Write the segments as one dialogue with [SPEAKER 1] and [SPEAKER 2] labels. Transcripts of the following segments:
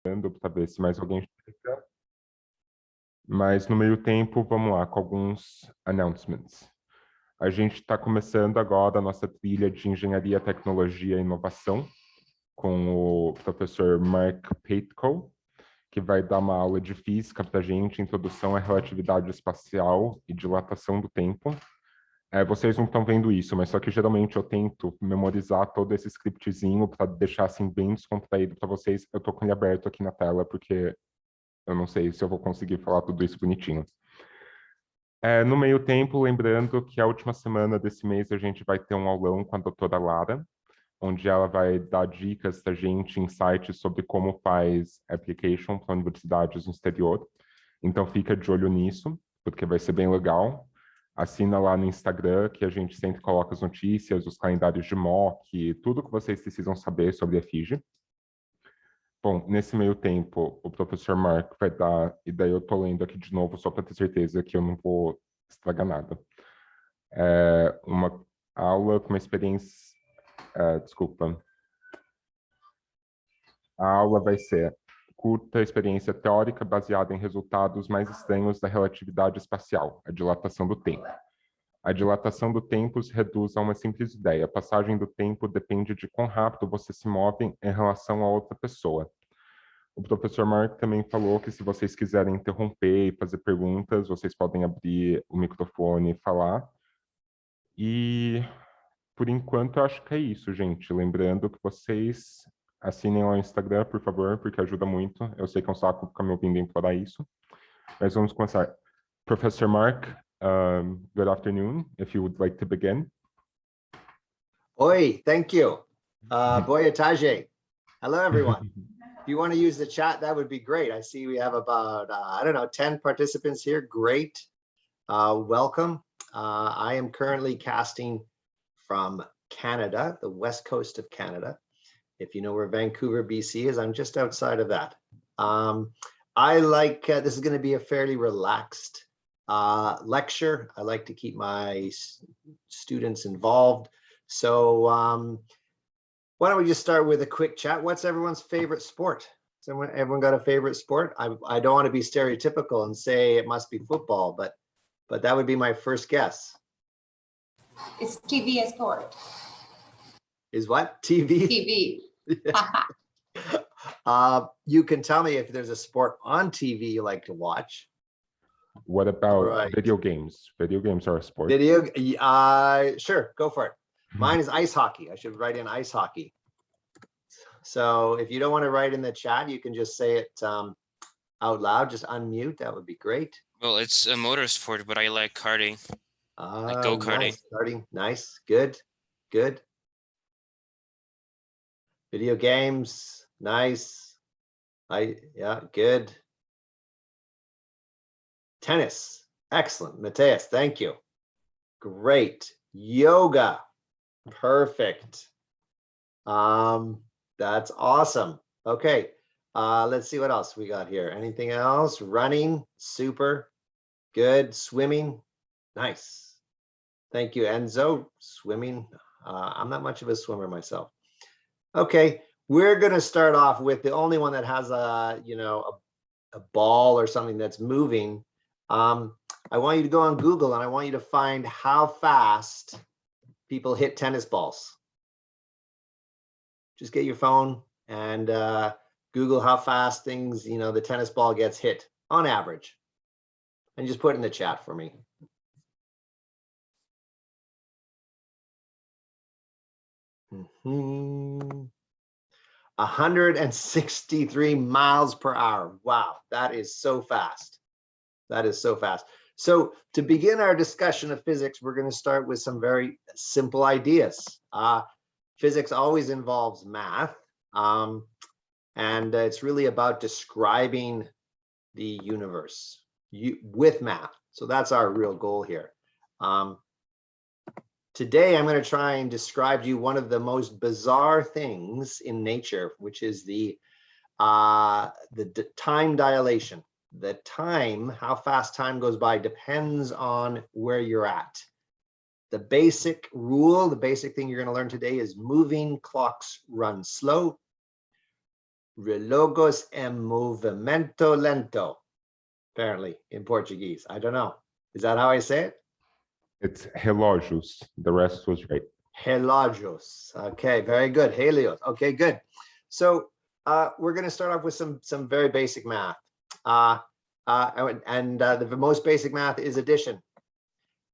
[SPEAKER 1] para ver se mais alguém chega. Mas no meio tempo, vamos lá com alguns announcements. A gente está começando agora a nossa trilha de Engenharia, Tecnologia e Inovação com o professor Mark Pythagoras, que vai dar uma aula de física para a gente, introdução à relatividade espacial e dilatação do tempo. Vocês não estão vendo isso, mas só que geralmente eu tento memorizar todo esse scriptzinho para deixar assim bem descontraído para vocês. Eu estou com ele aberto aqui na tela porque eu não sei se eu vou conseguir falar tudo isso bonitinho. No meio tempo, lembrando que a última semana desse mês a gente vai ter um aulão com a doutora Lara, onde ela vai dar dicas para a gente, insights sobre como faz application para universidades no exterior. Então fica de olho nisso, porque vai ser bem legal. Assina lá no Instagram, que a gente sempre coloca as notícias, os calendários de mock, tudo que vocês precisam saber sobre a Efígie. Bom, nesse meio tempo, o professor Mark vai dar, e daí eu tô lendo aqui de novo só para ter certeza que eu não vou estragar nada. Uma aula com uma experiência... desculpa. A aula vai ser curta experiência teórica baseada em resultados mais estranhos da relatividade espacial, a dilatação do tempo. A dilatação do tempo se reduz a uma simples ideia. A passagem do tempo depende de quão rápido você se move em relação a outra pessoa. O professor Mark também falou que se vocês quiserem interromper e fazer perguntas, vocês podem abrir o microfone e falar. E, por enquanto, eu acho que é isso, gente. Lembrando que vocês assinem lá o Instagram, por favor, porque ajuda muito. Eu sei que é um saco ficar me ouvindo implorar isso. Mas vamos começar. Professor Mark, good afternoon, if you would like to begin.
[SPEAKER 2] Oi, thank you. Boa tarde. Hello, everyone. If you want to use the chat, that would be great. I see we have about, I don't know, 10 participants here. Great. Welcome. I am currently casting from Canada, the west coast of Canada. If you know where Vancouver, BC is, I'm just outside of that. I like, this is going to be a fairly relaxed lecture. I like to keep my students involved. So why don't we just start with a quick chat? What's everyone's favorite sport? Everyone got a favorite sport? I don't want to be stereotypical and say it must be football, but that would be my first guess.
[SPEAKER 3] It's TV sport.
[SPEAKER 2] Is what? TV?
[SPEAKER 3] TV.
[SPEAKER 2] You can tell me if there's a sport on TV you like to watch.
[SPEAKER 1] What about video games? Video games are a sport.
[SPEAKER 2] Sure, go for it. Mine is ice hockey. I should write in ice hockey. So if you don't want to write in the chat, you can just say it out loud, just unmute. That would be great.
[SPEAKER 4] Well, it's a motor sport, but I like karting. Like go-karting.
[SPEAKER 2] Nice, good. Video games, nice. Yeah, good. Tennis, excellent. Mateus, thank you. Great. Yoga, perfect. That's awesome. Okay, let's see what else we got here. Anything else? Running, super, good. Swimming, nice. Thank you, Enzo. Swimming, I'm not much of a swimmer myself. Okay, we're gonna start off with the only one that has a ball or something that's moving. I want you to go on Google and I want you to find how fast people hit tennis balls. Just get your phone and Google how fast things, the tennis ball gets hit on average. And just put it in the chat for me. Mm-hmm. 163 miles per hour. Wow, that is so fast. That is so fast. So to begin our discussion of physics, we're going to start with some very simple ideas. Physics always involves math, and it's really about describing the universe with math. So that's our real goal here. Today, I'm going to try and describe to you one of the most bizarre things in nature, which is the time dilation. The time, how fast time goes by, depends on where you're at. The basic rule, the basic thing you're going to learn today is moving clocks run slow, Relogos em movimento lento. Apparently in Portuguese. I don't know. Is that how I say it?
[SPEAKER 1] It's relógios. The rest was right.
[SPEAKER 2] Relógios. Okay, very good. Helios. Okay, good. So we're going to start off with some very basic math. The most basic math is addition.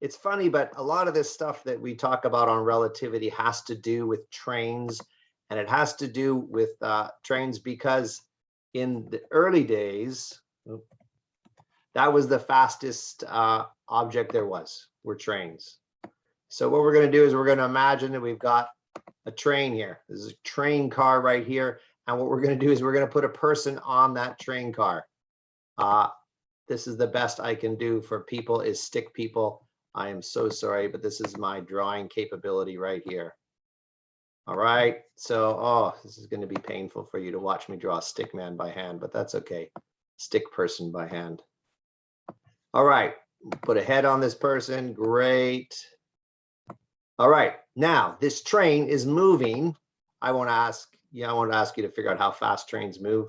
[SPEAKER 2] It's funny, but a lot of this stuff that we talk about on relativity has to do with trains, and it has to do with trains because in the early days, that was the fastest object there was, were trains. So what we're going to do is we're going to imagine that we've got a train here. This is a train car right here. And what we're going to do is we're going to put a person on that train car. This is the best I can do for people is stick people. I am so sorry, but this is my drawing capability right here. All right. So, oh, this is going to be painful for you to watch me draw a stick man by hand, but that's okay. Stick person by hand. All right. Put a head on this person. Great. All right. Now this train is moving. I won't ask you to figure out how fast trains move,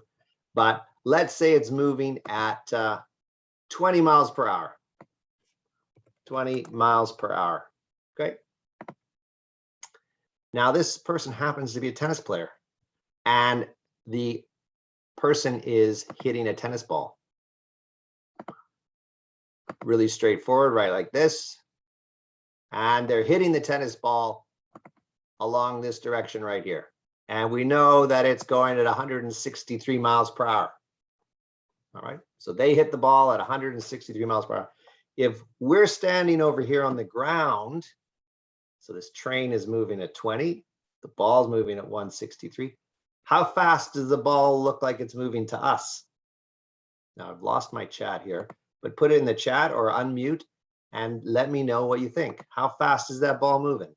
[SPEAKER 2] but let's say it's moving at 20 miles per hour. 20 miles per hour. Okay. Now this person happens to be a tennis player, and the person is hitting a tennis ball. Really straightforward, right? Like this. And they're hitting the tennis ball along this direction right here. And we know that it's going at 163 miles per hour. All right. So they hit the ball at 163 miles per hour. If we're standing over here on the ground, so this train is moving at 20, the ball's moving at 163. How fast does the ball look like it's moving to us? Now I've lost my chat here, but put it in the chat or unmute and let me know what you think. How fast is that ball moving?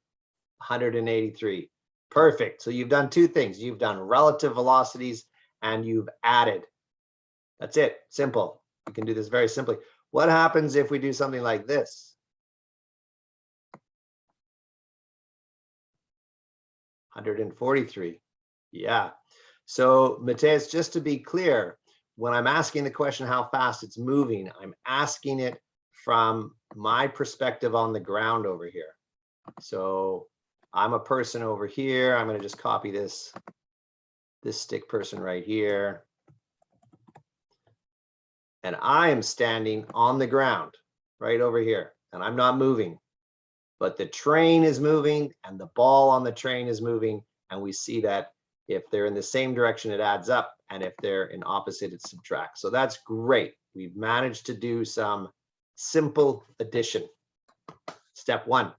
[SPEAKER 2] 183. Perfect. So you've done two things. You've done relative velocities and you've added. That's it. Simple. You can do this very simply. What happens if we do something like this? 143. Yeah. So Mateus, just to be clear, when I'm asking the question how fast it's moving, I'm asking it from my perspective on the ground over here. So I'm a person over here. I'm going to just copy this stick person right here. And I am standing on the ground right over here, and I'm not moving, but the train is moving and the ball on the train is moving. And we see that if they're in the same direction, it adds up. And if they're in opposite, it subtracts. So that's great. We've managed to do some simple addition. Step one.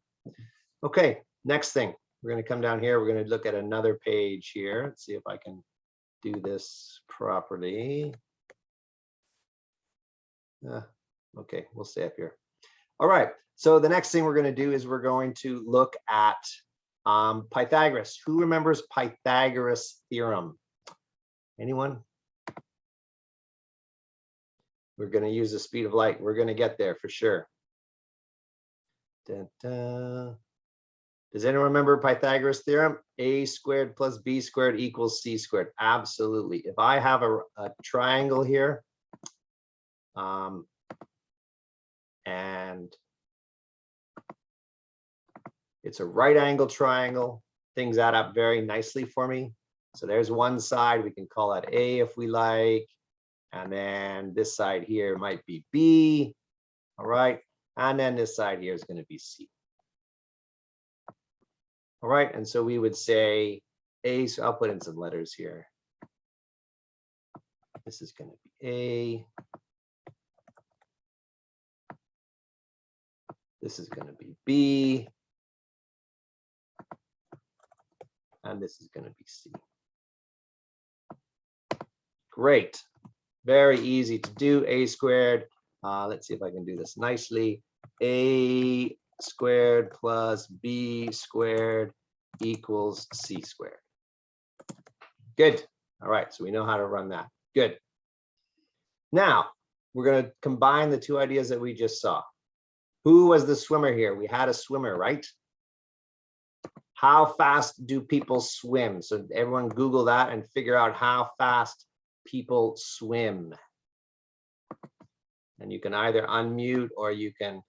[SPEAKER 2] Okay, next thing. We're going to come down here. We're going to look at another page here. Let's see if I can do this properly. Okay, we'll stay up here. All right, so the next thing we're going to do is we're going to look at Pythagoras. Who remembers Pythagoras theorem? Anyone? We're going to use the speed of light. We're going to get there for sure. Da, da. Does anyone remember Pythagoras theorem? A squared plus B squared equals C squared. Absolutely. If I have a triangle here, and it's a right angle triangle, things add up very nicely for me. So there's one side, we can call that A if we like. And then this side here might be B. All right. And then this side here is going to be C. All right. And so we would say A, so I'll put in some letters here. This is going to be A. This is going to be B. And this is going to be C. Great. Very easy to do. A squared. Let's see if I can do this nicely. A squared plus B squared equals C squared. Good. All right. So we know how to run that. Good. Now, we're going to combine the two ideas that we just saw. Who was the swimmer here? We had a swimmer, right? How fast do people swim? So everyone Google that and figure out how fast people swim. And you can either unmute or you can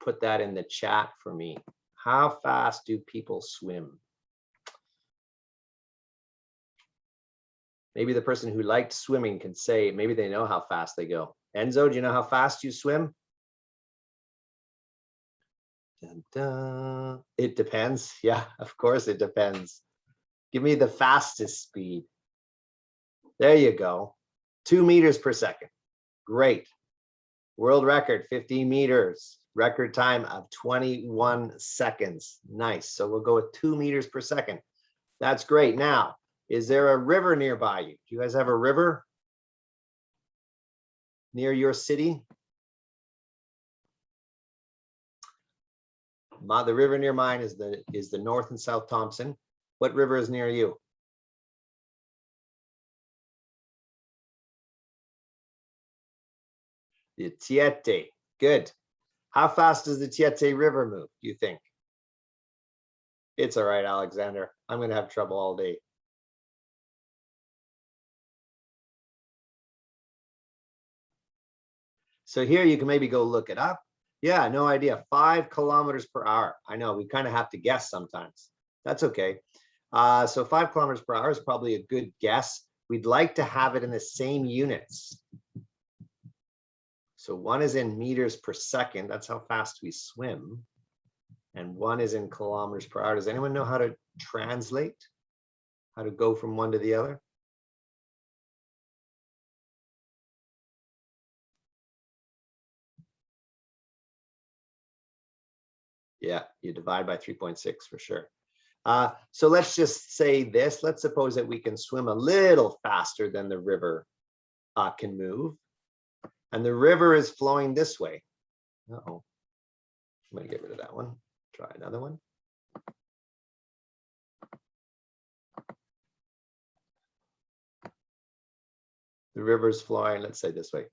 [SPEAKER 2] put that in the chat for me. How fast do people swim? Maybe the person who liked swimming can say, maybe they know how fast they go. Enzo, do you know how fast you swim? Dun, dun. It depends. Yeah, of course it depends. Give me the fastest speed. There you go. 2 meters per second. Great. World record, 50 meters. Record time of 21 seconds. Nice. So we'll go with 2 meters per second. That's great. Now, is there a river nearby you? Do you guys have a river near your city? The river near mine is the North and South Thompson. What river is near you? The Tiete. Good. How fast does the Tiete River move, do you think? It's all right, Alexander. I'm going to have trouble all day. So here you can maybe go look it up. Yeah, no idea. 5 kilometers per hour. I know we kind of have to guess sometimes. That's okay. So 5 kilometers per hour is probably a good guess. We'd like to have it in the same units. So 1 is in meters per second. That's how fast we swim. And 1 is in kilometers per hour. Does anyone know how to translate? How to go from one to the other? Yeah, you divide by 3.6 for sure. So let's just say this. Let's suppose that we can swim a little faster than the river can move. And the river is flowing this way. Uh-oh. I'm going to get rid of that one. Try another one. The river's flowing, let's say this way.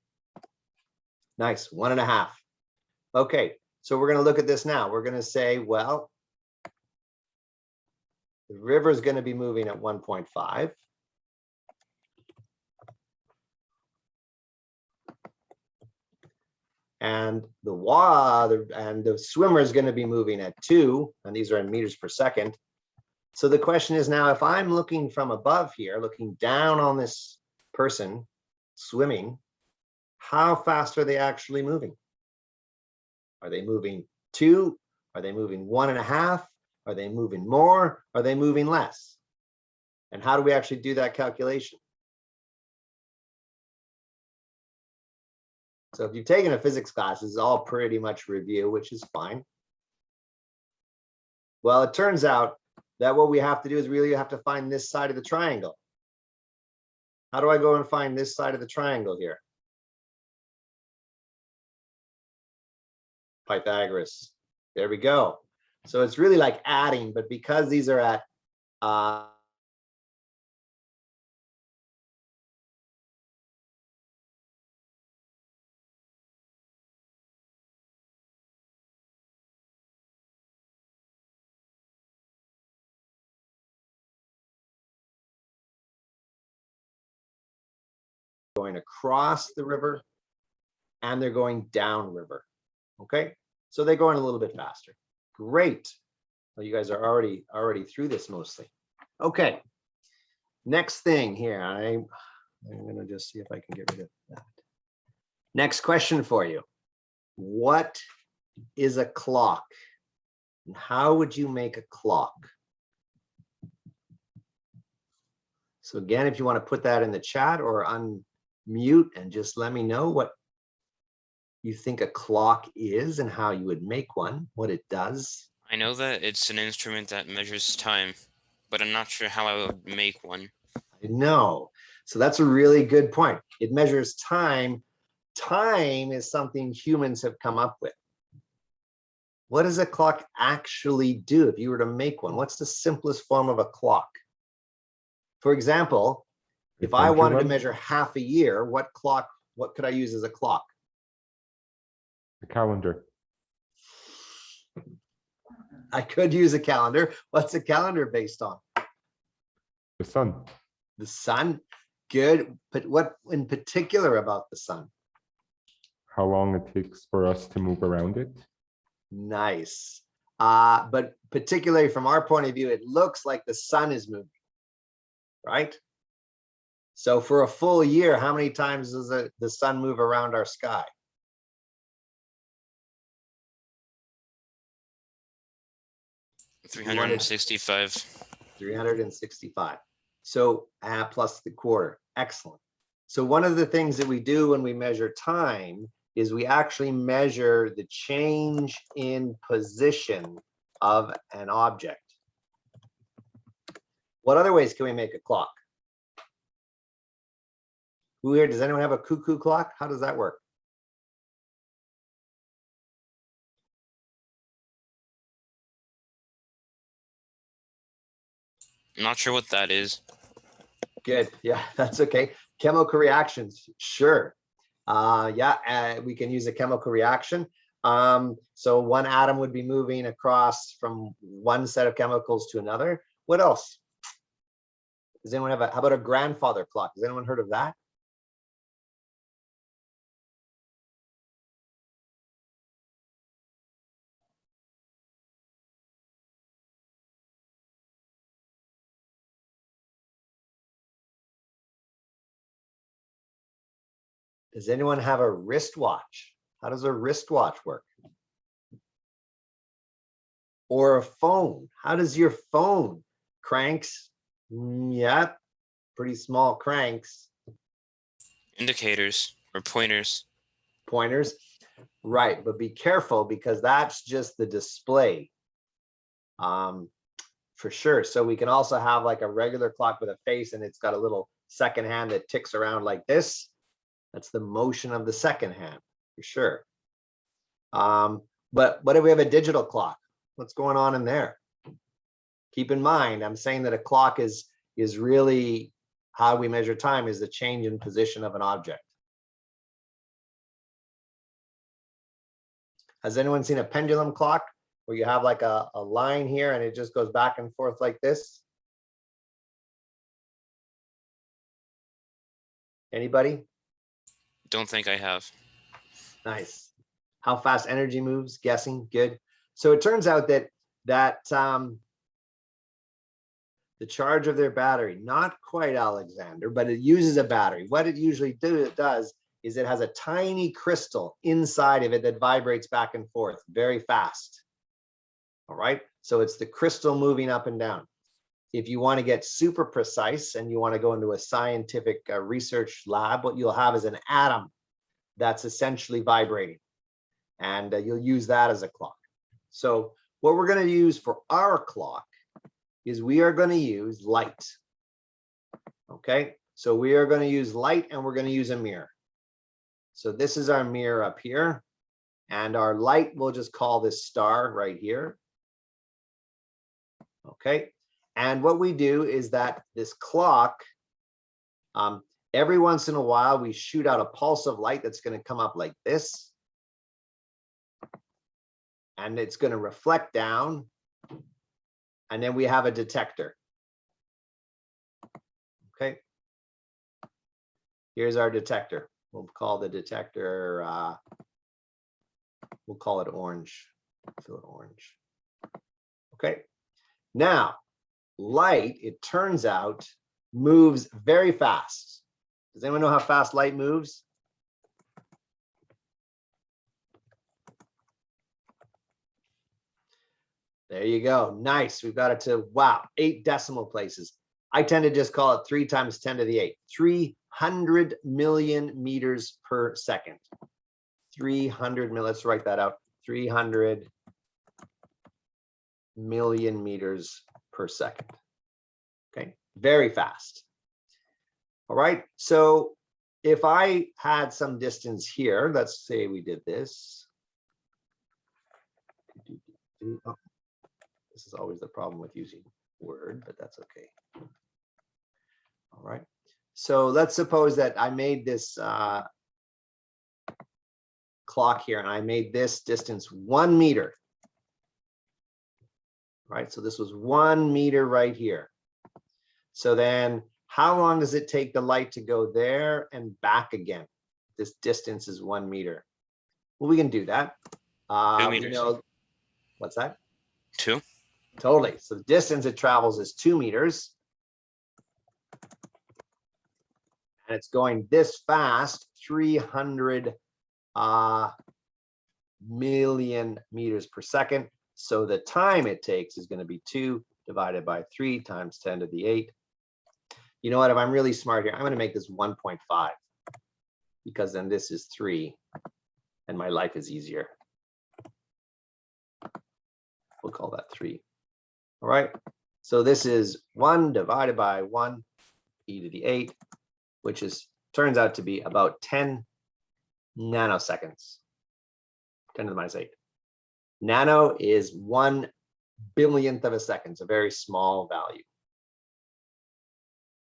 [SPEAKER 2] Nice, 1.5. Okay, so we're going to look at this now. We're going to say, well, the river is going to be moving at 1.5. And the swimmer is going to be moving at 2, and these are in meters per second. So the question is now, if I'm looking from above here, looking down on this person swimming, how fast are they actually moving? Are they moving 2? Are they moving 1.5? Are they moving more? Are they moving less? And how do we actually do that calculation? So if you've taken a physics class, this is all pretty much review, which is fine. Well, it turns out that what we have to do is really have to find this side of the triangle. How do I go and find this side of the triangle here? Pythagoras. There we go. So it's really like adding, but because these are at going across the river and they're going downriver. Okay, so they're going a little bit faster. Great. Well, you guys are already through this mostly. Okay, next thing here. I'm gonna just see if I can get rid of that. Next question for you. What is a clock? And how would you make a clock? So again, if you want to put that in the chat or unmute and just let me know what you think a clock is and how you would make one, what it does.
[SPEAKER 4] I know that it's an instrument that measures time, but I'm not sure how I would make one.
[SPEAKER 2] I know. So that's a really good point. It measures time. Time is something humans have come up with. What does a clock actually do if you were to make one? What's the simplest form of a clock? For example, if I wanted to measure half a year, what could I use as a clock?
[SPEAKER 1] A calendar.
[SPEAKER 2] I could use a calendar. What's a calendar based on?
[SPEAKER 1] The sun.
[SPEAKER 2] The sun. Good. But what in particular about the sun?
[SPEAKER 1] How long it takes for us to move around it.
[SPEAKER 2] Nice. But particularly from our point of view, it looks like the sun is moving, right? So for a full year, how many times does the sun move around our sky?
[SPEAKER 4] $365.
[SPEAKER 2] 365. So plus the quarter. Excellent. So one of the things that we do when we measure time is we actually measure the change in position of an object. What other ways can we make a clock? Who here, does anyone have a cuckoo clock? How does that work?
[SPEAKER 4] I'm not sure what that is.
[SPEAKER 2] Good. Yeah, that's okay. Chemical reactions. Sure. We can use a chemical reaction. So one atom would be moving across from one set of chemicals to another. What else? Does anyone have how about a grandfather clock? Has anyone heard of that? Does anyone have a wristwatch? How does a wristwatch work? Or a phone? How does your phone? Cranks? Yeah, pretty small cranks.
[SPEAKER 4] Indicators or pointers.
[SPEAKER 2] Pointers, right? But be careful because that's just the display, for sure. So we can also have like a regular clock with a face, and it's got a little second hand that ticks around like this. That's the motion of the second hand, for sure. But what if we have a digital clock? What's going on in there? Keep in mind, I'm saying that a clock is really how we measure time, is the change in position of an object. Has anyone seen a pendulum clock where you have like a line here and it just goes back and forth like this? Anybody?
[SPEAKER 4] Don't think I have.
[SPEAKER 2] Nice. How fast energy moves? Guessing. Good. So it turns out that the charge of their battery, not quite, Alexander, but it uses a battery. What it usually does is it has a tiny crystal inside of it that vibrates back and forth very fast. All right. So it's the crystal moving up and down. If you want to get super precise and you want to go into a scientific research lab, what you'll have is an atom that's essentially vibrating, and you'll use that as a clock. So what we're going to use for our clock is we are going to use light. Okay, so we are going to use light, and we're going to use a mirror. So this is our mirror up here, and our light, we'll just call this star right here. Okay, and what we do is that this clock, every once in a while, we shoot out a pulse of light that's going to come up like this. And it's going to reflect down. And then we have a detector. Okay. Here's our detector. We'll call the detector, we'll call it orange. Fill it orange. Okay. Now, light, it turns out, moves very fast. Does anyone know how fast light moves? There you go. Nice. We've got it to, wow, 8 decimal places. I tend to just call it 3 times 10 to the 8. 300 million meters per second. 300 million. Let's write that out. 300 million meters per second. Okay. Very fast. All right. So if I had some distance here, let's say we did this. Oh, this is always the problem with using Word, but that's okay. All right. So let's suppose that I made this clock here, and I made this distance 1 meter. right? So this was 1 meter right here. So then how long does it take the light to go there and back again? This distance is 1 meter. Well, we can do that.
[SPEAKER 4] 2
[SPEAKER 2] You
[SPEAKER 4] meters.
[SPEAKER 2] know, what's that?
[SPEAKER 4] 2.
[SPEAKER 2] Totally. So the distance it travels is 2 meters. And it's going this fast, 300 million meters per second. So the time it takes is going to be 2 divided by 3 times 10 to the 8. You know what? If I'm really smart here, I'm going to make this 1.5 because then this is 3 and my life is easier. We'll call that 3. All right. So this is 1 divided by 1 e to the 8, which is turns out to be about 10 nanoseconds. 10 to the minus 8. Nano is 1 billionth of a second. It's a very small value.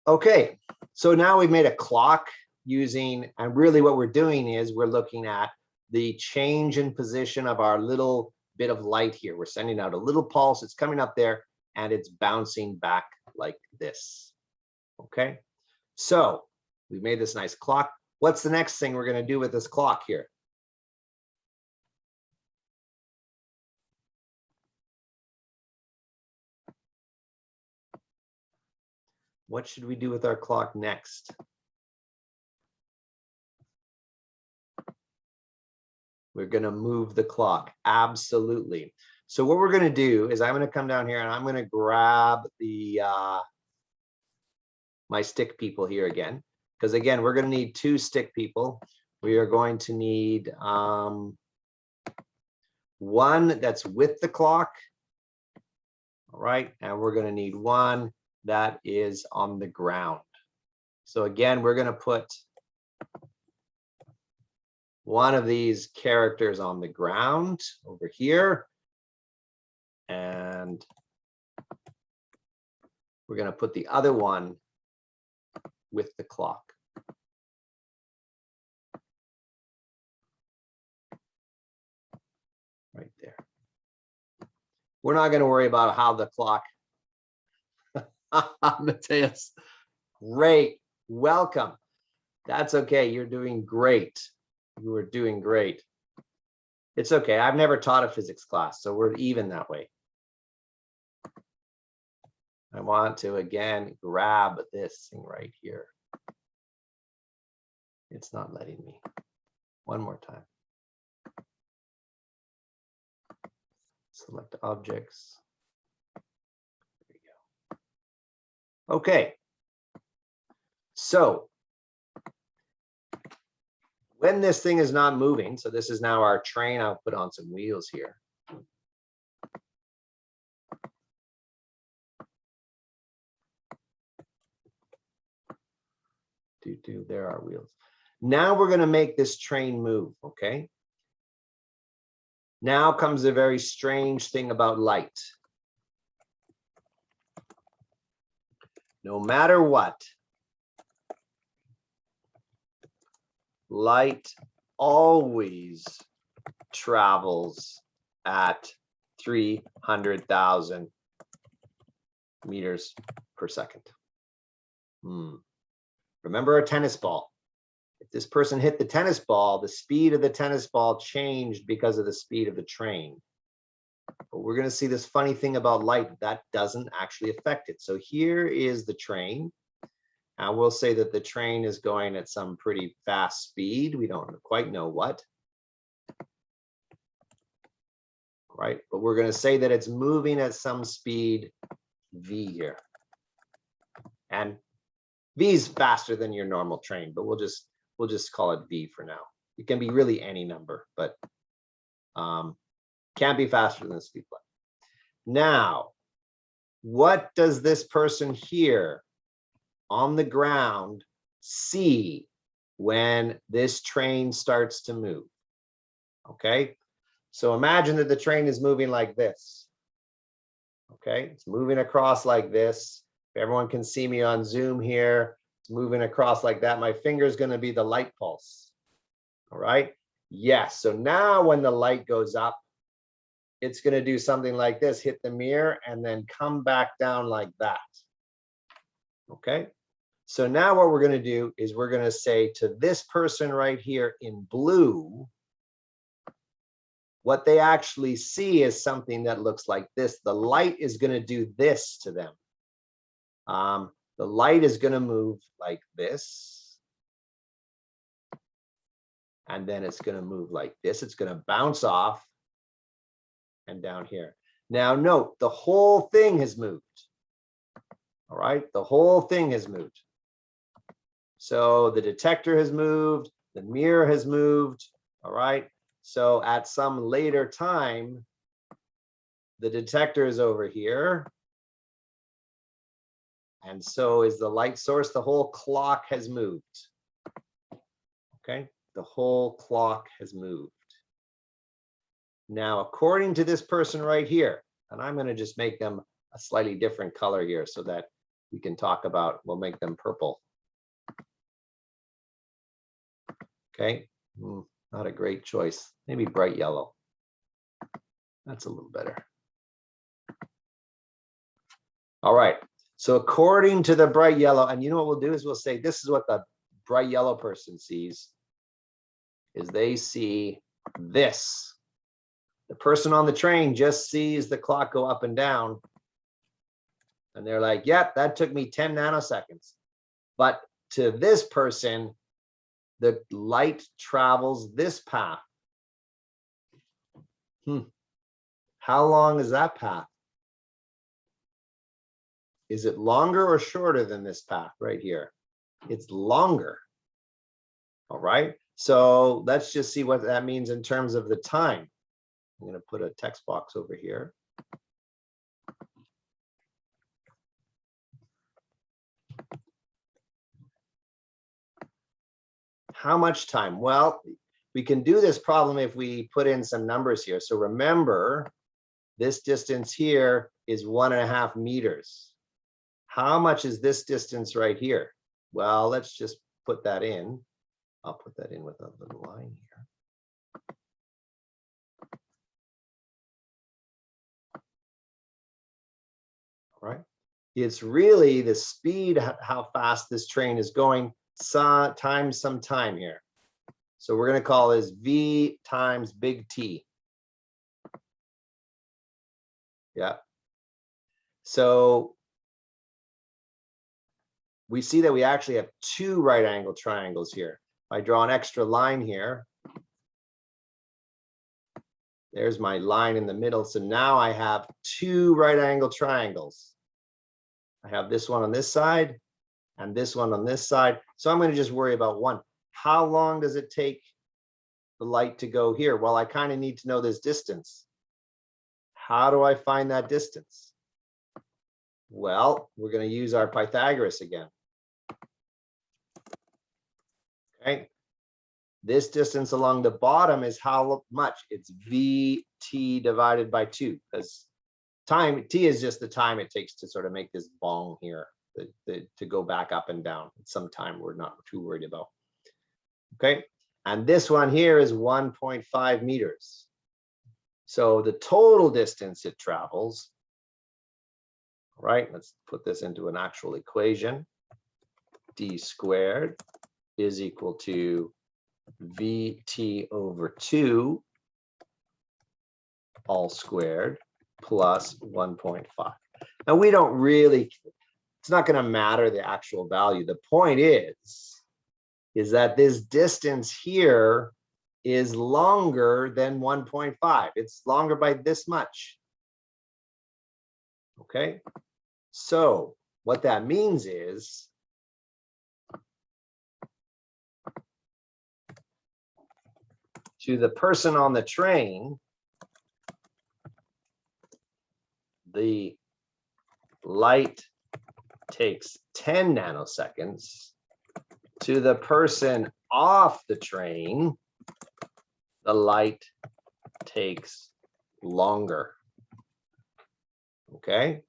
[SPEAKER 2] Okay, so now we've made a clock using, and really what we're doing is we're looking at the change in position of our little bit of light here. We're sending out a little pulse. It's coming up there and it's bouncing back like this. Okay, so we made this nice clock. What's the next thing we're going to do with this clock here? What should we do with our clock next? We're going to move the clock. Absolutely. So what we're going to do is I'm going to come down here and I'm going to grab the my stick people here again, because again, we're going to need 2 stick people. We are going to need one that's with the clock. All right. And we're going to need one that is on the ground. So again, we're going to put one of these characters on the ground over here. And we're going to put the other one with the clock. Right there. We're not going to worry about how the clock. Matthias, great. Welcome. That's okay. You're doing great. You are doing great. It's okay. I've never taught a physics class, so we're even that way. I want to, again, grab this thing right here. It's not letting me. One more time. Select objects. There we go. Okay. So when this thing is not moving, so this is now our train, I'll put on some wheels here. There are wheels. Now we're going to make this train move, okay? Now comes a very strange thing about light. No matter what, light always travels at 300,000 meters per second. Remember a tennis ball. If this person hit the tennis ball, the speed of the tennis ball changed because of the speed of the train. But we're going to see this funny thing about light that doesn't actually affect it. So here is the train. I will say that the train is going at some pretty fast speed. We don't quite know what. Right? But we're going to say that it's moving at some speed v here. And v is faster than your normal train, but we'll just call it v for now. It can be really any number, but can't be faster than the speed of light. Now, what does this person here on the ground see when this train starts to move? Okay, so imagine that the train is moving like this. Okay, it's moving across like this. If everyone can see me on Zoom here, it's moving across like that. My finger is going to be the light pulse. All right, yes. So now when the light goes up, it's going to do something like this, hit the mirror and then come back down like that. Okay. So now what we're going to do is we're going to say to this person right here in blue, what they actually see is something that looks like this. The light is going to do this to them. The light is going to move like this. And then it's going to move like this. It's going to bounce off and down here. Now note, the whole thing has moved. All right, the whole thing has moved. So the detector has moved, the mirror has moved. All right, so at some later time, the detector is over here. And so is the light source. The whole clock has moved. Okay, the whole clock has moved. Now, according to this person right here, and I'm going to just make them a slightly different color here so that we can talk about, we'll make them purple. Okay, not a great choice. Maybe bright yellow. That's a little better. All right, so according to the bright yellow, and you know what we'll do is we'll say this is what the bright yellow person sees, is they see this. The person on the train just sees the clock go up and down. And they're like, yep, that took me 10 nanoseconds. But to this person, the light travels this path. How long is that path? Is it longer or shorter than this path right here? It's longer. All right. So let's just see what that means in terms of the time. I'm going to put a text box over here. How much time? Well, we can do this problem if we put in some numbers here. So remember, this distance here is 1.5 meters. How much is this distance right here? Well, let's just put that in. I'll put that in with a little line here. All right. It's really the speed, how fast this train is going, times some time here. So we're going to call this V times big T. Yeah. So we see that we actually have two right angle triangles here. If I draw an extra line here, there's my line in the middle. So now I have two right angle triangles. I have this one on this side and this one on this side. So I'm going to just worry about one. How long does it take the light to go here? Well, I kind of need to know this distance. How do I find that distance? Well, we're going to use our Pythagoras again. Okay. This distance along the bottom is how much? It's VT divided by 2, because time, T is just the time it takes to sort of make this bong here, to go back up and down. It's some time we're not too worried about. Okay. And this one here is 1.5 meters. So the total distance it travels, right? Let's put this into an actual equation. D squared is equal to VT over 2 all squared plus 1.5. Now we don't really, it's not going to matter the actual value. The point is that this distance here is longer than 1.5. It's longer by this much. Okay, so what that means is to the person on the train, the light takes 10 nanoseconds. To the person off the train, the light takes longer. Okay,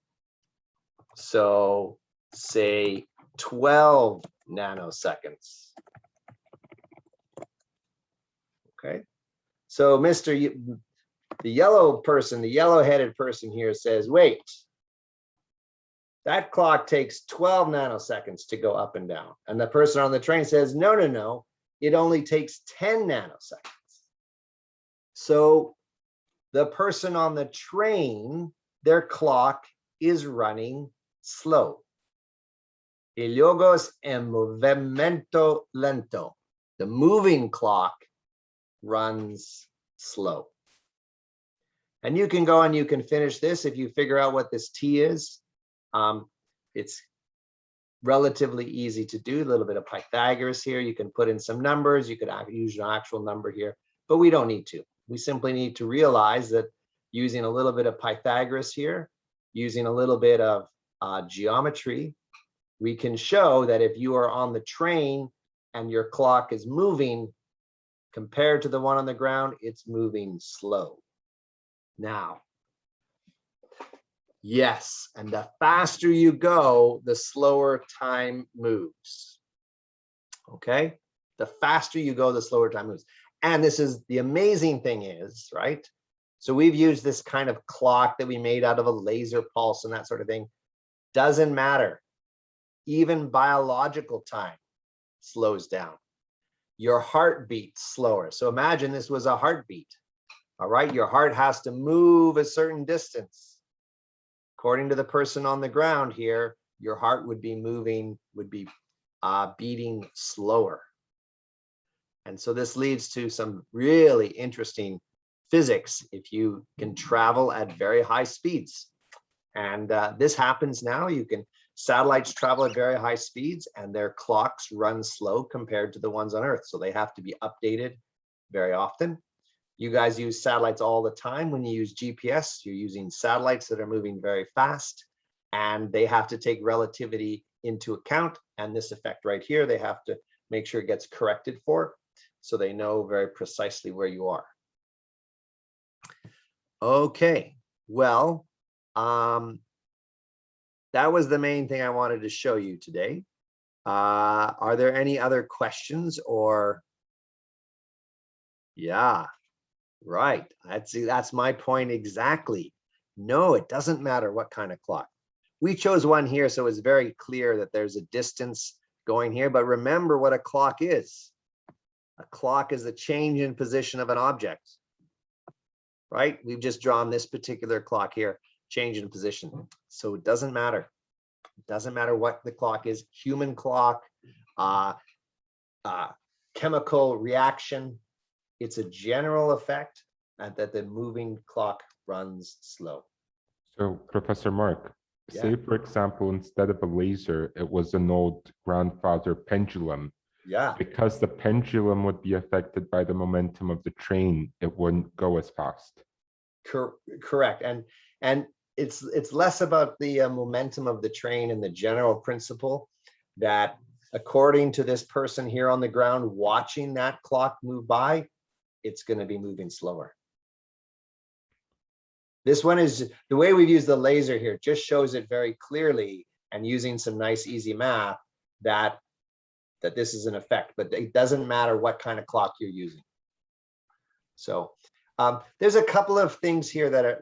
[SPEAKER 2] so say 12 nanoseconds. Okay, so The yellow person, the yellow-headed person here says, wait, that clock takes 12 nanoseconds to go up and down. And the person on the train says, no, no, no, it only takes 10 nanoseconds. So the person on the train, their clock is running slow. El logos en movimiento lento. The moving clock runs slow. And you can go and you can finish this if you figure out what this T is. It's relatively easy to do. A little bit of Pythagoras here. You can put in some numbers. You could use an actual number here, but we don't need to. We simply need to realize that using a little bit of Pythagoras here, using a little bit of geometry, we can show that if you are on the train and your clock is moving compared to the one on the ground, it's moving slow. Now, yes, and the faster you go, the slower time moves. Okay, the faster you go, the slower time moves. And this is the amazing thing is, right? So we've used this kind of clock that we made out of a laser pulse and that sort of thing. Doesn't matter. Even biological time slows down. Your heart beats slower. So imagine this was a heartbeat. All right, your heart has to move a certain distance. According to the person on the ground here, your heart would be moving, beating slower. And so this leads to some really interesting physics if you can travel at very high speeds. And this happens now. Satellites travel at very high speeds and their clocks run slow compared to the ones on Earth. So they have to be updated very often. You guys use satellites all the time. When you use GPS, you're using satellites that are moving very fast and they have to take relativity into account. And this effect right here, they have to make sure it gets corrected for, so they know very precisely where you are. Okay, well, that was the main thing I wanted to show you today. Are there any other questions or? Yeah, right. That's my point exactly. No, it doesn't matter what kind of clock. We chose one here, so it's very clear that there's a distance going here, but remember what a clock is. A clock is the change in position of an object, right? We've just drawn this particular clock here, change in position. So it doesn't matter. It doesn't matter what the clock is, human clock, chemical reaction. It's a general effect that the moving clock runs slow.
[SPEAKER 1] So, Professor Mark,
[SPEAKER 2] Yeah.
[SPEAKER 1] say, for example, instead of a laser, it was an old grandfather pendulum.
[SPEAKER 2] Yeah.
[SPEAKER 1] Because the pendulum would be affected by the momentum of the train, it wouldn't go as fast.
[SPEAKER 2] Correct. And it's less about the momentum of the train and the general principle that according to this person here on the ground watching that clock move by, it's going to be moving slower. This one is the way we've used the laser here, just shows it very clearly, and using some nice easy math that this is an effect, but it doesn't matter what kind of clock you're using. So there's a couple of things here that are,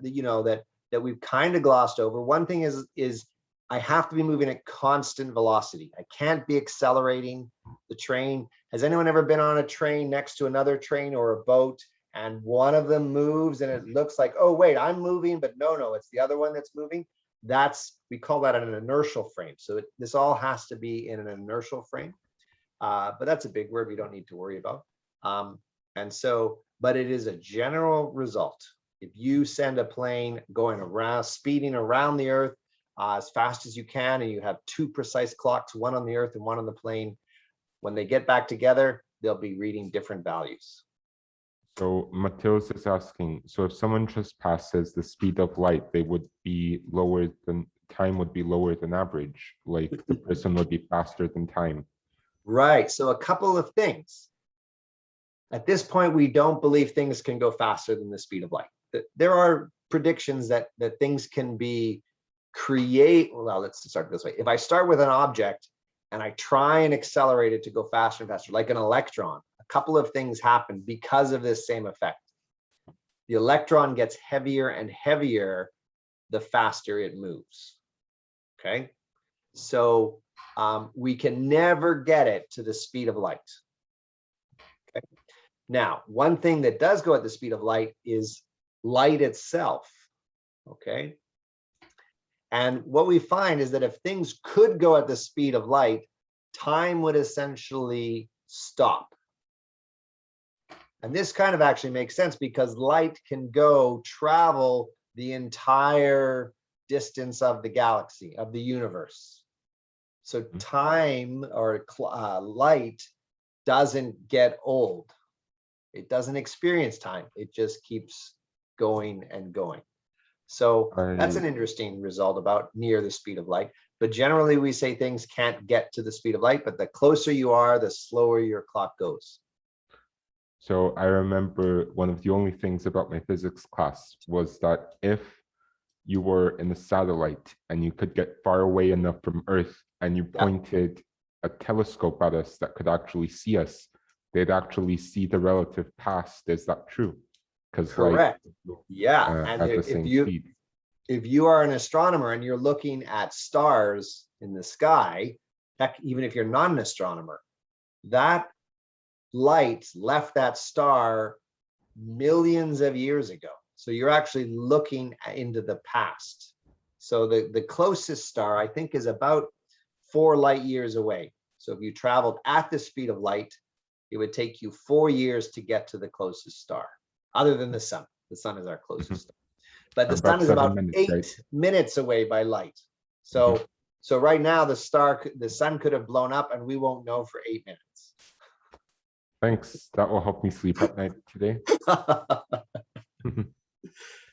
[SPEAKER 2] that we've kind of glossed over. One thing is I have to be moving at constant velocity. I can't be accelerating the train. Has anyone ever been on a train next to another train or a boat and one of them moves and it looks like, oh wait, I'm moving, but no, it's the other one that's moving? We call that an inertial frame. So this all has to be in an inertial frame. But that's a big word we don't need to worry about. But it is a general result. If you send a plane going around, speeding around the Earth as fast as you can, and you have two precise clocks, one on the Earth and one on the plane, when they get back together, they'll be reading different values.
[SPEAKER 1] So Matheus is asking, so if someone just passes the speed of light, time would be lower than average, like the person would be faster than time.
[SPEAKER 2] Right, so a couple of things. At this point, we don't believe things can go faster than the speed of light. There are predictions that things can be well, let's start this way. If I start with an object and I try and accelerate it to go faster and faster, like an electron, a couple of things happen because of this same effect. the electron gets heavier and heavier the faster it moves. Okay, so we can never get it to the speed of light. Okay, now one thing that does go at the speed of light is light itself. Okay, and what we find is that if things could go at the speed of light, time would essentially stop. And this kind of actually makes sense because light can travel the entire distance of the galaxy, of the universe. So time or light doesn't get old. It doesn't experience time. It just keeps going and going. So that's an interesting result about near the speed of light. But generally we say things can't get to the speed of light, but the closer you are, the slower your clock goes.
[SPEAKER 1] So I remember one of the only things about my physics class was that if you were in a satellite and you could get far away enough from Earth and you pointed a telescope at us that could actually see us, they'd actually see the relative past. Is that true? Because
[SPEAKER 2] correct.
[SPEAKER 1] And at the same speed.
[SPEAKER 2] If you are an astronomer and you're looking at stars in the sky, heck, even if you're not an astronomer, that light left that star millions of years ago. So you're actually looking into the past. So the closest star, I think, is about 4 light years away. So if you traveled at the speed of light, it would take you 4 years to get to the closest star, other than the sun. The sun is our closest star. But the sun is about 8 minutes away by light. So so right now the sun could have blown up and we won't know for 8 minutes.
[SPEAKER 1] Thanks. That will help me sleep at night today.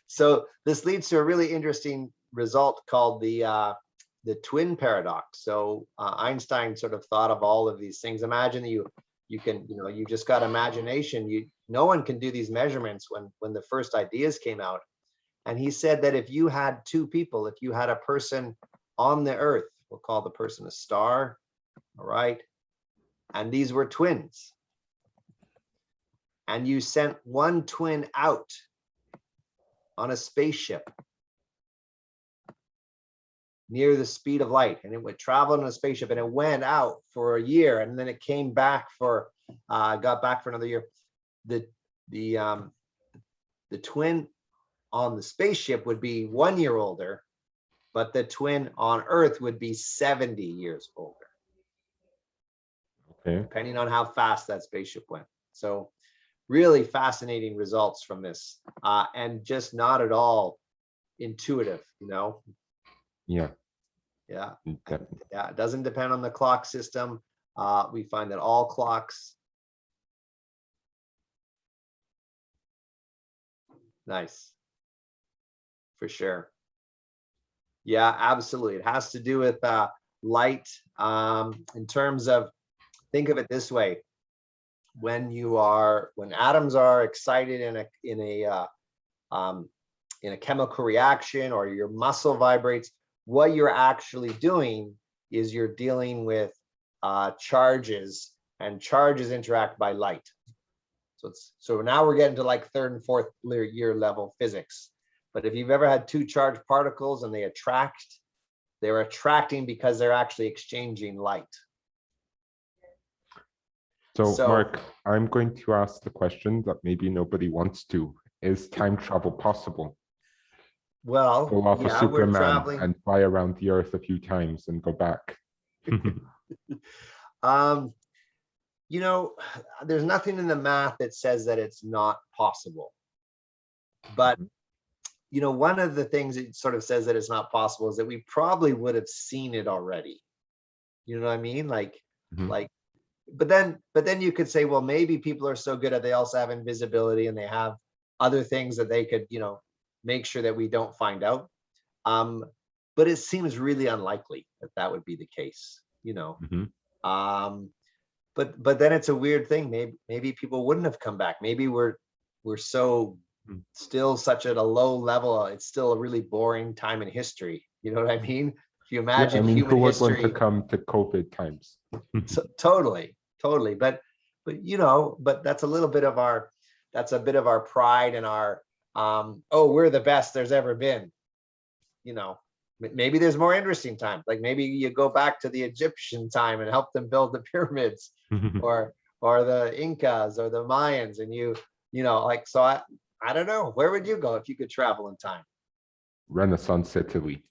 [SPEAKER 2] So this leads to a really interesting result called the twin paradox. So Einstein sort of thought of all of these things. Imagine you just got imagination. No one can do these measurements when the first ideas came out. And he said that if you had 2 people, if you had a person on the Earth, we'll call the person a star, all right? And these were twins. And you sent one twin out on a spaceship near the speed of light, and it would travel on a spaceship, and it went out for a year, and then it came back got back for another year. The twin on the spaceship would be 1 year older, but the twin on Earth would be 70 years older. Okay. Depending on how fast that spaceship went. So really fascinating results from this, and just not at all intuitive, Yeah. Yeah, it doesn't depend on the clock system. We find that all clocks. Nice. For sure. Yeah, absolutely. It has to do with light, in terms of, think of it this way. When atoms are excited in a chemical reaction, or your muscle vibrates, what you're actually doing is you're dealing with charges, and charges interact by light. So now we're getting to like 3rd and 4th year level physics. But if you've ever had 2 charged particles and they're attracting because they're actually exchanging light.
[SPEAKER 1] So Mark, I'm going to ask the question that maybe nobody wants to. Is time travel possible?
[SPEAKER 2] Well,
[SPEAKER 1] go off a Superman and fly around the Earth a few times and go back.
[SPEAKER 2] There's nothing in the math that says that it's not possible. But one of the things it sort of says that it's not possible is that we probably would have seen it already. You know what I mean? But then you could say, well, maybe people are so good at, they also have invisibility and they have other things that they could, make sure that we don't find out. But it seems really unlikely that would be the case, But then it's a weird thing. Maybe people wouldn't have come back. Maybe we're so still such at a low level. It's still a really boring time in history. You know what I mean? If you imagine human
[SPEAKER 1] who would
[SPEAKER 2] history,
[SPEAKER 1] want to come to COVID times?
[SPEAKER 2] Totally. But that's a little bit of our, that's a bit of our pride and our oh, we're the best there's ever been. You know, maybe there's more interesting times. Like maybe you go back to the Egyptian time and help them build the pyramids, or the Incas or the Mayans, and you know, like, so I don't know, where would you go if you could travel in time?
[SPEAKER 1] Renaissance Italy.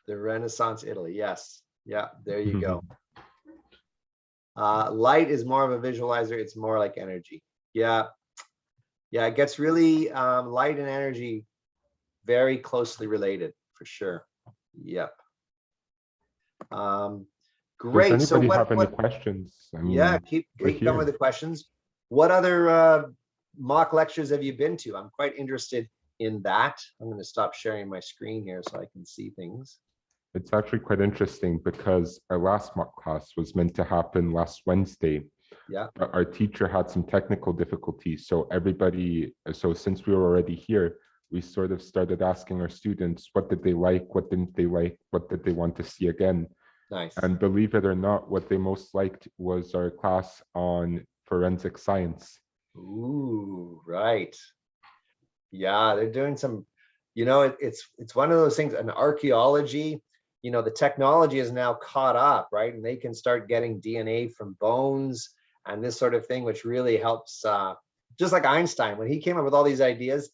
[SPEAKER 2] The Renaissance Italy, yes. Yeah, there you go. Light is more of a visualizer. It's more like energy. Yeah. Yeah, it gets really light and energy very closely related for sure. Yep. Great.
[SPEAKER 1] Does
[SPEAKER 2] So
[SPEAKER 1] anybody have any
[SPEAKER 2] what
[SPEAKER 1] questions? I mean,
[SPEAKER 2] yeah, keep
[SPEAKER 1] we're
[SPEAKER 2] going with
[SPEAKER 1] here.
[SPEAKER 2] the questions. What other mock lectures have you been to? I'm quite interested in that. I'm going to stop sharing my screen here so I can see things.
[SPEAKER 1] It's actually quite interesting because our last mock class was meant to happen last Wednesday.
[SPEAKER 2] Yeah.
[SPEAKER 1] But our teacher had some technical difficulties. So since we were already here, we sort of started asking our students, what did they like? What didn't they like? What did they want to see again?
[SPEAKER 2] Nice.
[SPEAKER 1] And believe it or not, what they most liked was our class on forensic science.
[SPEAKER 2] Ooh, right. Yeah, they're doing some, you know, it's one of those things, an archaeology, you know, the technology is now caught up, right? And they can start getting DNA from bones and this sort of thing, which really helps, just like Einstein, when he came up with all these ideas,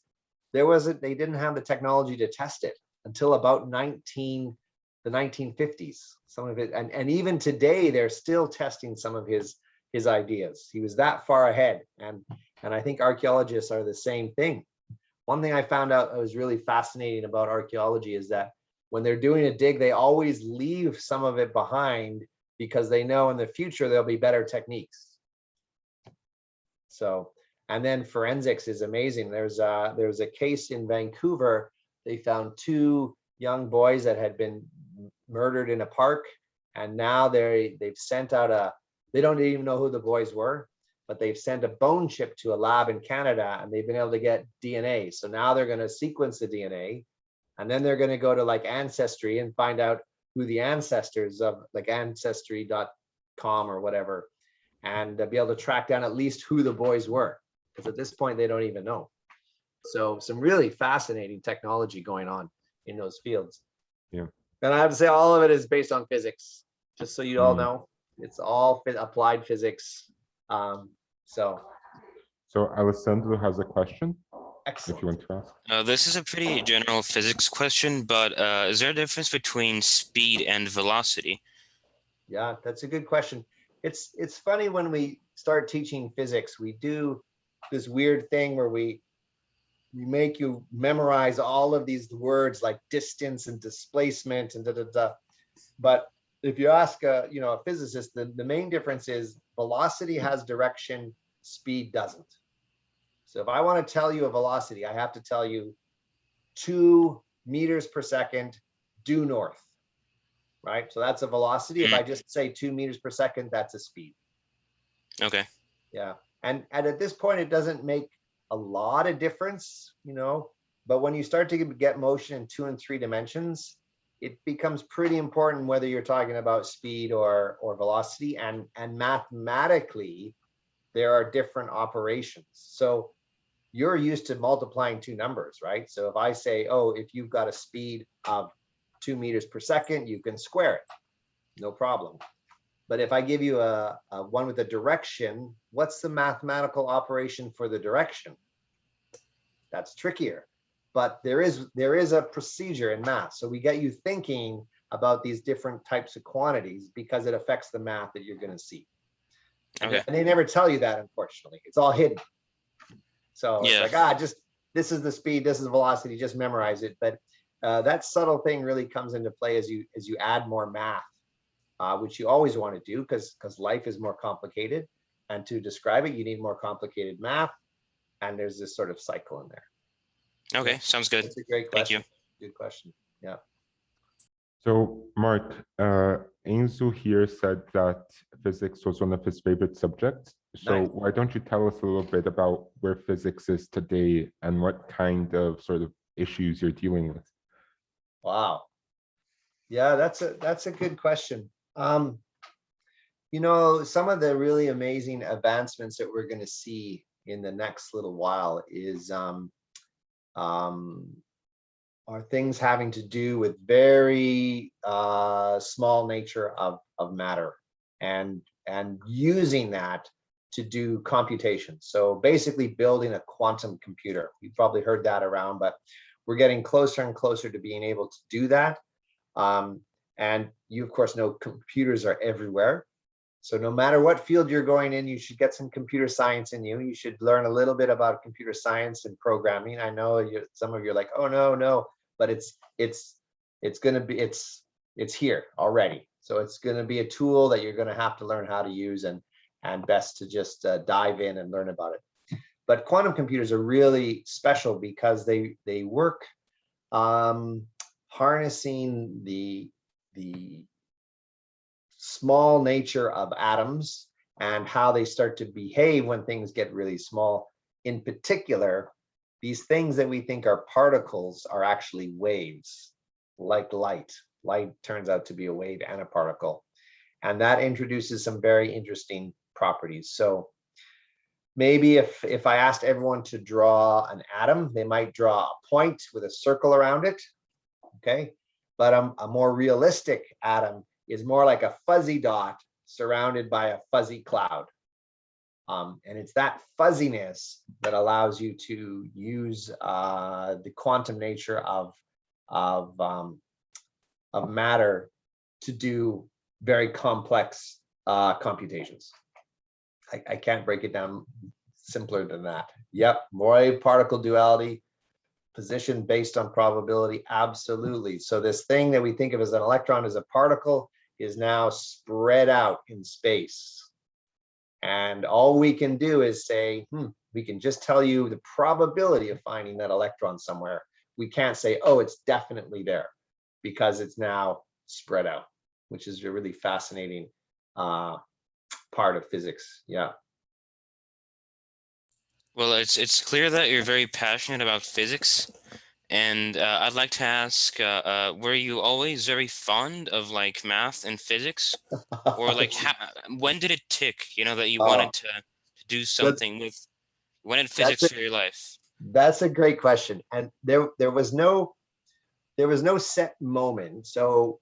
[SPEAKER 2] they didn't have the technology to test it until about the 1950s, some of it. And even today, they're still testing some of his ideas. He was that far ahead. And I think archaeologists are the same thing. One thing I found out that was really fascinating about archaeology is that when they're doing a dig, they always leave some of it behind because they know in the future there'll be better techniques. So, and then forensics is amazing. There's a case in Vancouver. They found 2 young boys that had been murdered in a park, and now they've sent out they don't even know who the boys were, but they've sent a bone chip to a lab in Canada, and they've been able to get DNA. So now they're going to sequence the DNA, and then they're going to go to like Ancestry and find out who the ancestors of, like ancestry.com or whatever, and be able to track down at least who the boys were. Because at this point, they don't even know. So some really fascinating technology going on in those fields.
[SPEAKER 1] Yeah.
[SPEAKER 2] And I have to say, all of it is based on physics, just so you all know. It's all applied physics. So
[SPEAKER 1] Alessandro has a question.
[SPEAKER 2] Excellent.
[SPEAKER 1] If you want to ask.
[SPEAKER 4] This is a pretty general physics question, but is there a difference between speed and velocity?
[SPEAKER 2] Yeah, that's a good question. It's funny when we start teaching physics, we do this weird thing where we make you memorize all of these words like distance and displacement and But if you ask a physicist, the main difference is velocity has direction, speed doesn't. So if I want to tell you a velocity, I have to tell you 2 meters per second due north, right? So that's a velocity. If I just say 2 meters per second, that's a speed.
[SPEAKER 4] Okay.
[SPEAKER 2] Yeah. And at this point, it doesn't make a lot of difference, but when you start to get motion in 2 and 3 dimensions, it becomes pretty important whether you're talking about speed or velocity, and mathematically, there are different operations. So you're used to multiplying 2 numbers, right? So if I say, oh, if you've got a speed of 2 meters per second, you can square it, no problem. But if I give you a one with a direction, what's the mathematical operation for the direction? That's trickier. But there is a procedure in math. So we get you thinking about these different types of quantities because it affects the math that you're going to see.
[SPEAKER 4] Okay.
[SPEAKER 2] And they never tell you that, unfortunately. It's all hidden. So
[SPEAKER 4] yeah.
[SPEAKER 2] It's like, just this is the speed, this is the velocity, just memorize it. But that subtle thing really comes into play as you add more math, which you always want to do because life is more complicated. And to describe it, you need more complicated math. And there's this sort of cycle in there.
[SPEAKER 4] Okay,
[SPEAKER 2] yeah.
[SPEAKER 4] Sounds good.
[SPEAKER 2] That's a great question.
[SPEAKER 4] Thank you.
[SPEAKER 2] Good question. Yeah.
[SPEAKER 1] So, Mark, Enzo here said that physics was one of his favorite subjects. So
[SPEAKER 2] Nice.
[SPEAKER 1] Why don't you tell us a little bit about where physics is today and what kind of sort of issues you're dealing with?
[SPEAKER 2] Wow. Yeah, that's a good question. Some of the really amazing advancements that we're going to see in the next little while is are things having to do with very small nature of matter, and using that to do computation. So basically building a quantum computer. You've probably heard that around, but we're getting closer and closer to being able to do that. And you, of course, know computers are everywhere. So no matter what field you're going in, you should get some computer science in you. You should learn a little bit about computer science and programming. I know some of you are like, oh no, but it's here already. So it's going to be a tool that you're going to have to learn how to use, and best to just dive in and learn about it. But quantum computers are really special because they work harnessing the small nature of atoms and how they start to behave when things get really small. In particular, these things that we think are particles are actually waves, like light. Light turns out to be a wave and a particle. And that introduces some very interesting properties. So maybe if I asked everyone to draw an atom, they might draw a point with a circle around it, okay? But a more realistic atom is more like a fuzzy dot surrounded by a fuzzy cloud. And it's that fuzziness that allows you to use the quantum nature of matter to do very complex computations. I can't break it down simpler than that. Yep, wave particle duality, position based on probability, absolutely. So this thing that we think of as an electron as a particle is now spread out in space. And all we can do is say, we can just tell you the probability of finding that electron somewhere. We can't say, oh, it's definitely there, because it's now spread out, which is a really fascinating part of physics. Yeah.
[SPEAKER 4] Well, it's clear that you're very passionate about physics, and I'd like to ask, were you always very fond of like math and physics, or like when did it tick? You know, that you wanted to do something with. When did physics for your life?
[SPEAKER 2] That's a great question, and there was no set moment. So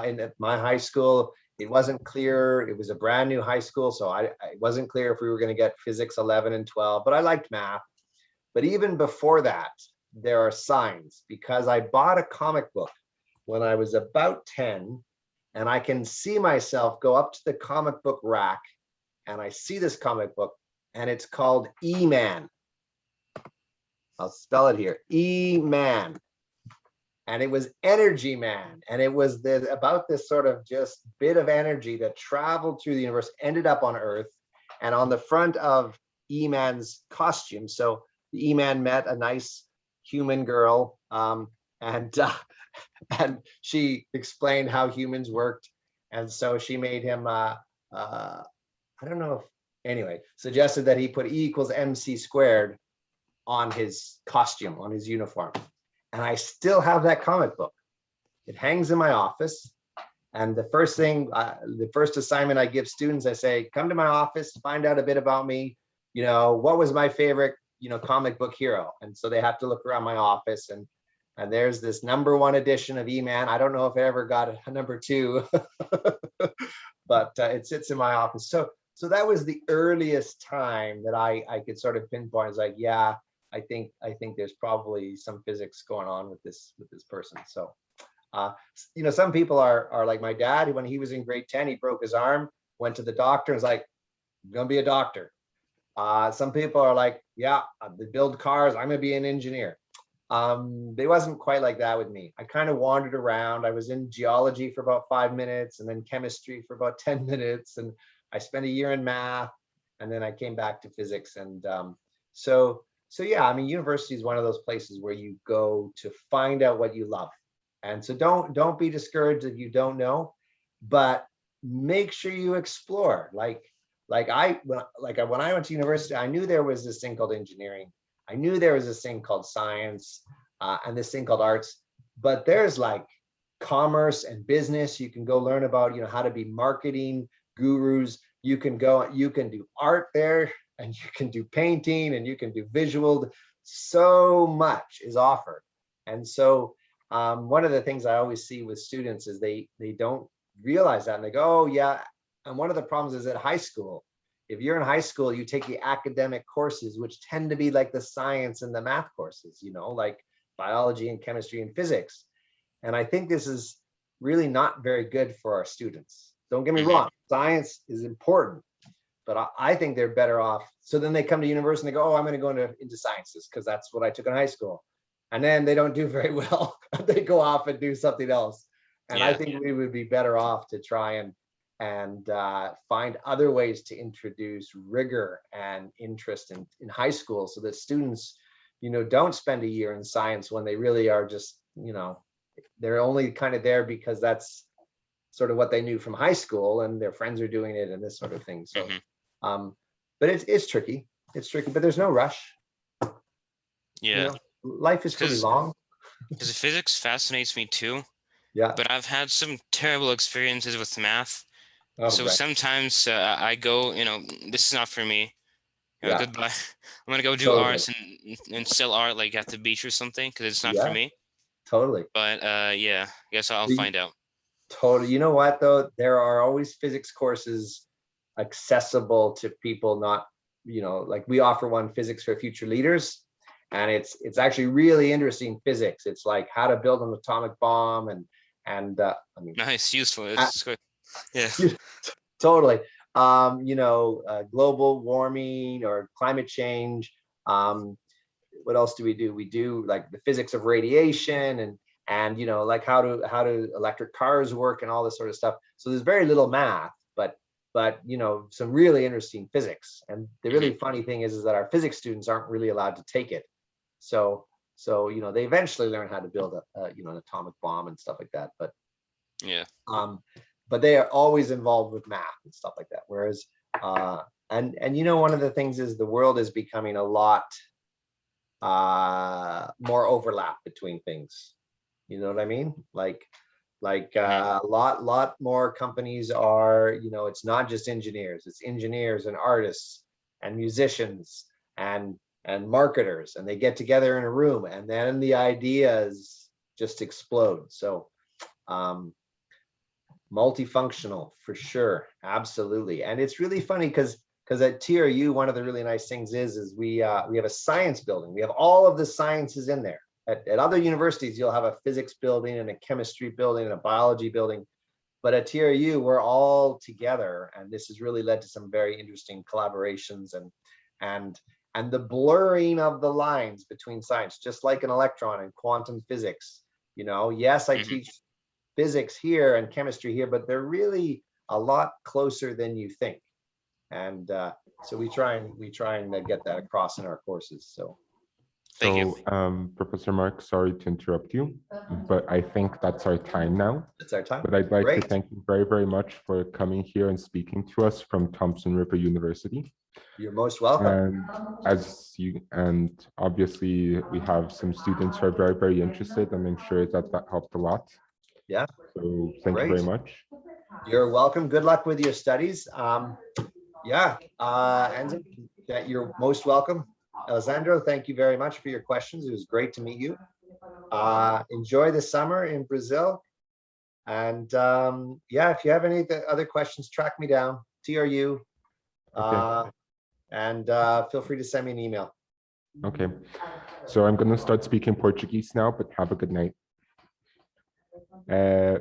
[SPEAKER 2] in my high school, it wasn't clear. It was a brand new high school, so it wasn't clear if we were going to get physics 11 and 12, but I liked math. But even before that, there are signs, because I bought a comic book when I was about 10, and I can see myself go up to the comic book rack, and I see this comic book, and it's called E-Man. I'll spell it here, E-Man. And it was Energy Man. And it was about this sort of just bit of energy that traveled through the universe, ended up on Earth. And on the front of E-Man's costume, so the E-Man met a nice human girl, and she explained how humans worked. And so she made him, I don't know if, anyway, suggested that he put E equals MC squared on his costume, on his uniform. And I still have that comic book. It hangs in my office. And the first assignment I give students, I say, come to my office, find out a bit about me. You know, what was my favorite, comic book hero? And so they have to look around my office, and there's this #1 edition of E-Man. I don't know if it ever got a #2, but it sits in my office. So that was the earliest time that I could sort of pinpoint. It's like, yeah, I think there's probably some physics going on with this person. So, some people are like my dad. When he was in grade 10, he broke his arm, went to the doctor, and was like, I'm gonna be a doctor. Some people are like, yeah, they build cars, I'm gonna be an engineer. It wasn't quite like that with me. I kind of wandered around. I was in geology for about 5 minutes, and then chemistry for about 10 minutes, and I spent a year in math, and then I came back to physics. And so yeah, I mean, university is one of those places where you go to find out what you love. And so don't be discouraged if you don't know, but make sure you explore. When I went to university, I knew there was this thing called engineering. I knew there was this thing called science, and this thing called arts, but there's like commerce and business. You can go learn about, how to be marketing gurus. You can do art there, and you can do painting, and you can do visual so much is offered. And so one of the things I always see with students is they don't realize that, and they go, oh yeah. And one of the problems is at high school, if you're in high school, you take the academic courses, which tend to be like the science and the math courses, you know, like biology and chemistry and physics. And I think this is really not very good for our students. Don't get me wrong, science is important, but I think they're better off. So then they come to university and they go, oh, I'm going to go into sciences because that's what I took in high school. And then they don't do very well. They go off and do something else. And I think we would be better off to try and find other ways to introduce rigor and interest in high school, so that students, you know, don't spend a year in science when they really are just, you know, they're only kind of there because that's sort of what they knew from high school and their friends are doing it and this sort of thing. So, but it's tricky. It's tricky, but there's no rush.
[SPEAKER 4] Yeah.
[SPEAKER 2] You know, life is pretty long.
[SPEAKER 4] Because physics fascinates me too.
[SPEAKER 2] Yeah.
[SPEAKER 4] But I've had some terrible experiences with math.
[SPEAKER 2] Oh,
[SPEAKER 4] So
[SPEAKER 2] right.
[SPEAKER 4] sometimes I go, you know, this is not for me. You know,
[SPEAKER 2] Yeah.
[SPEAKER 4] goodbye. I'm gonna go do
[SPEAKER 2] Totally.
[SPEAKER 4] arts and sell art like at the beach or something because it's not for
[SPEAKER 2] Yeah.
[SPEAKER 4] me.
[SPEAKER 2] Totally.
[SPEAKER 4] But yeah, I guess I'll find out.
[SPEAKER 2] Totally. You know what though? There are always physics courses accessible to people not, you know, like we offer one, Physics for Future Leaders, and it's actually really interesting physics. It's like how to build an atomic bomb and I mean,
[SPEAKER 4] Nice, useful. It's good. Yeah.
[SPEAKER 2] totally. You know, global warming or climate change. What else do? We do like the physics of radiation and you know, like how do electric cars work and all this sort of stuff. So there's very little math, but you know, some really interesting physics. And the really funny thing is that our physics students aren't really allowed to take it. So you know, they eventually learn how to build a you know, an atomic bomb and stuff like that. But
[SPEAKER 4] Yeah.
[SPEAKER 2] but they are always involved with math and stuff like that. Whereas and you know, one of the things is the world is becoming a lot more overlap between things. You know what I mean? Like a lot more companies are, you know, it's not just engineers, it's engineers and artists and musicians and marketers, and they get together in a room and then the ideas just explode. So multifunctional for sure, absolutely. And it's really funny because at TRU, one of the really nice things is we have a science building. We have all of the sciences in there. At other universities, you'll have a physics building and a chemistry building and a biology building. But at TRU, we're all together. And this has really led to some very interesting collaborations and the blurring of the lines between science, just like an electron and quantum physics. You know, yes, I teach physics here and chemistry here, but they're really a lot closer than you think. And so we try and get that across in our courses. So.
[SPEAKER 4] Thank you.
[SPEAKER 1] Professor Mark, sorry to interrupt you, but I think that's our time now.
[SPEAKER 2] It's our time.
[SPEAKER 1] But I'd like
[SPEAKER 2] Great.
[SPEAKER 1] to thank you very, very much for coming here and speaking to us from Thompson River University.
[SPEAKER 2] You're most welcome.
[SPEAKER 1] And obviously we have some students who are very, very interested, and I'm sure that helped a lot.
[SPEAKER 2] Yeah.
[SPEAKER 1] So thank you very much.
[SPEAKER 2] You're welcome. Good luck with your studies. Yeah, and that you're most welcome. Alessandro, thank you very much for your questions. It was great to meet you. Enjoy the summer in Brazil. And yeah, if you have any other questions, track me down, TRU.
[SPEAKER 1] Okay.
[SPEAKER 2] And feel free to send me an email.
[SPEAKER 1] Okay. So I'm going to start speaking Portuguese now, but have a good night.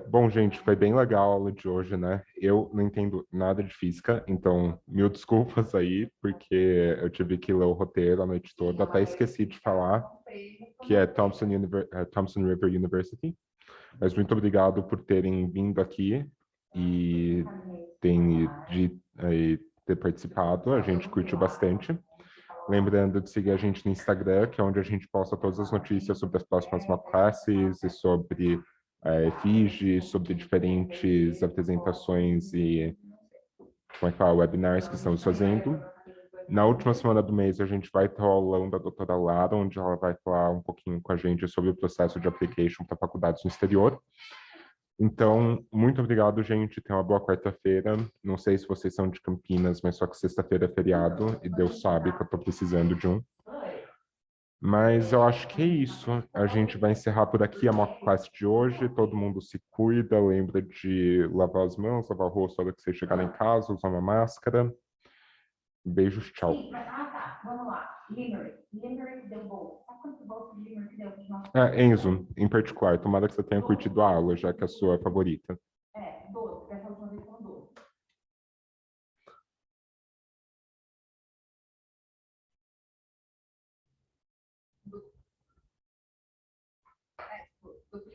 [SPEAKER 1] Bom, gente, foi bem legal a aula de hoje, né? Eu não entendo nada de física, então mil desculpas aí, porque eu tive que ler o roteiro a noite toda, até esqueci de falar que é Thompson River University. Mas muito obrigado por terem vindo aqui e ter participado, a gente curtiu bastante. Lembrando de seguir a gente no Instagram, que é onde a gente posta todas as notícias sobre as próximas classes e sobre a Efígie, sobre diferentes apresentações e webinars que estamos fazendo. Na última semana do mês, a gente vai ter o aulão da doutora Lara, onde ela vai falar um pouquinho com a gente sobre o processo de application para faculdades no exterior. Então, muito obrigado, gente. Tenha uma boa quarta-feira. Não sei se vocês são de Campinas, mas só que sexta-feira é feriado e Deus sabe que eu estou precisando de um. Mas eu acho que é isso. A gente vai encerrar por aqui a mock class de hoje. Todo mundo se cuida, lembra de lavar as mãos, lavar o rosto na hora que você chegar lá em casa, usar uma máscara. Beijos, tchau.
[SPEAKER 3] Sim, mas, tá, vamos lá. Limerick. Limerick deu bom. Sabe quanto bom que Limerick deu de nosso?
[SPEAKER 1] Enzo, em particular, tomara que você tenha curtido a aula, já que é a sua favorita.
[SPEAKER 3] 12, dessa última vez foram 12.